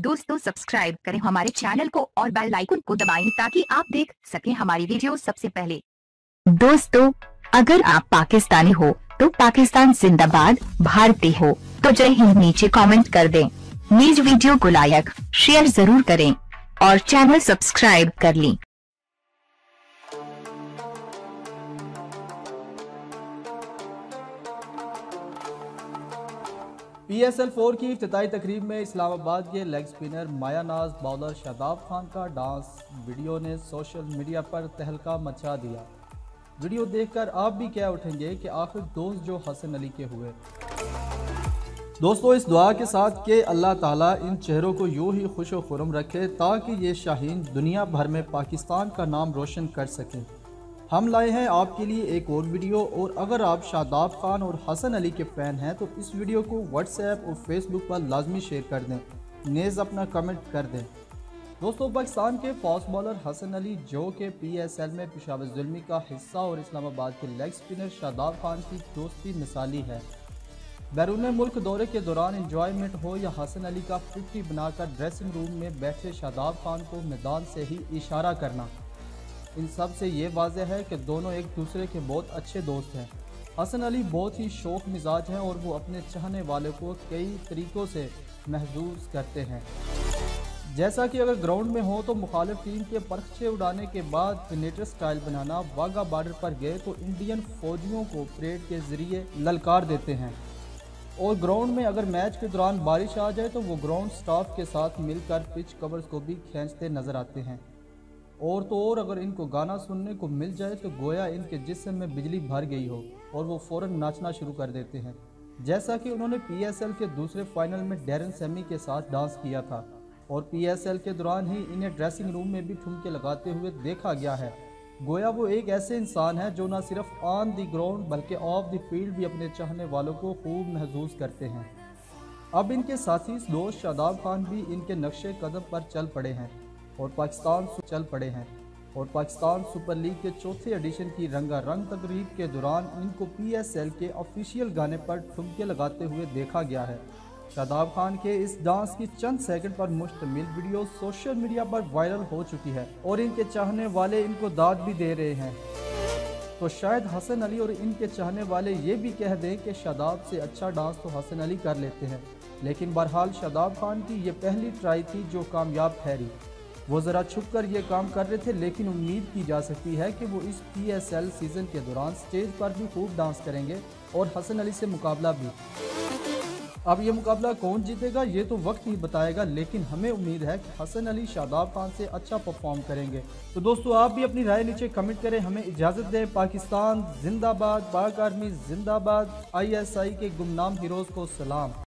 दोस्तों सब्सक्राइब करें हमारे चैनल को और बेल आइकन को दबाएं ताकि आप देख सकें हमारी वीडियो सबसे पहले। दोस्तों अगर आप पाकिस्तानी हो तो पाकिस्तान जिंदाबाद, भारतीय हो तो जय हिंद नीचे कमेंट कर दें। न्यूज वीडियो को लाइक शेयर जरूर करें और चैनल सब्सक्राइब कर लें। PSL 4 की इफ्तिताई तकरीब में इस्लामाबाद के लेग स्पिनर मायानाज बॉलर शादाब खान का डांस वीडियो ने सोशल मीडिया पर तहलका मचा दिया। वीडियो देखकर आप भी क्या उठेंगे कि आखिर दोस्त जो हसन अली के हुए। दोस्तों इस दुआ के साथ कि अल्लाह ताला इन चेहरों को यूं ही खुश व खुर्रम रखे ताकि ये शाहीन दुनिया भर में पाकिस्तान का नाम रोशन कर सकें। हम लाए हैं आपके लिए एक और वीडियो, और अगर आप शादाब खान और हसन अली के फ़ैन हैं तो इस वीडियो को व्हाट्सएप और फेसबुक पर लाजमी शेयर कर दें, नेज़ अपना कमेंट कर दें। दोस्तों पाकिस्तान के फास्ट बॉलर हसन अली जो कि PSL में पेशावर ज़ुल्मी का हिस्सा और इस्लामाबाद के लेग स्पिनर शादाब खान की दोस्ती मिसाली है। बैरून मुल्क दौरे के दौरान इंजॉयमेंट हो या हसन अली का 50 बनाकर ड्रेसिंग रूम में बैठे शादाब खान को मैदान से ही इशारा करना, इन सब से ये वाज़ेह है कि दोनों एक दूसरे के बहुत अच्छे दोस्त हैं। हसन अली बहुत ही शौक मिजाज हैं और वो अपने चाहने वाले को कई तरीक़ों से महसूस करते हैं। जैसा कि अगर ग्राउंड में हो तो मुखालिफ टीम के परखचे उड़ाने के बाद पिनेटर स्टाइल बनाना, वाघा बॉर्डर पर गए तो इंडियन फौजियों को परेड के ज़रिए ललकार देते हैं, और ग्राउंड में अगर मैच के दौरान बारिश आ जाए तो वो ग्राउंड स्टाफ के साथ मिलकर पिच कवर्स को भी खींचते नज़र आते हैं। और तो और अगर इनको गाना सुनने को मिल जाए तो गोया इनके जिस्म में बिजली भर गई हो और वो फ़ौरन नाचना शुरू कर देते हैं, जैसा कि उन्होंने PSL के दूसरे फाइनल में डैरन सैमी के साथ डांस किया था, और PSL के दौरान ही इन्हें ड्रेसिंग रूम में भी ठुमके लगाते हुए देखा गया है। गोया वो एक ऐसे इंसान है जो न सिर्फ ऑन दी ग्राउंड बल्कि ऑफ दी फील्ड भी अपने चाहने वालों को खूब महसूस करते हैं। अब इनके साथी दोस्त शादाब खान भी इनके नक्शे कदम पर चल पड़े हैं और पाकिस्तान सुपर लीग के चौथे एडिशन की रंगारंग तकरीब के दौरान इनको PSL के ऑफिशियल गाने पर ठुमके लगाते हुए देखा गया है। शादाब खान के इस डांस की चंद सेकंड पर मुश्तमिल वीडियो सोशल मीडिया पर वायरल हो चुकी है और इनके चाहने वाले इनको दाद भी दे रहे हैं। तो शायद हसन अली और इनके चाहने वाले ये भी कह दें कि शादाब से अच्छा डांस तो हसन अली कर लेते हैं, लेकिन बहरहाल शादाब खान की ये पहली ट्राई थी जो कामयाब ठहरी। वो ज़रा छुप कर ये काम कर रहे थे, लेकिन उम्मीद की जा सकती है कि वो इस PSL सीज़न के दौरान स्टेज पर भी खूब डांस करेंगे और हसन अली से मुकाबला भी। अब ये मुकाबला कौन जीतेगा ये तो वक्त ही बताएगा, लेकिन हमें उम्मीद है कि हसन अली शादाब खान से अच्छा परफॉर्म करेंगे। तो दोस्तों आप भी अपनी राय नीचे कमेंट करें, हमें इजाज़त दें। पाकिस्तान जिंदाबाद, पाक आर्मी जिंदाबाद, ISI के गुमनाम हीरोज़ को सलाम।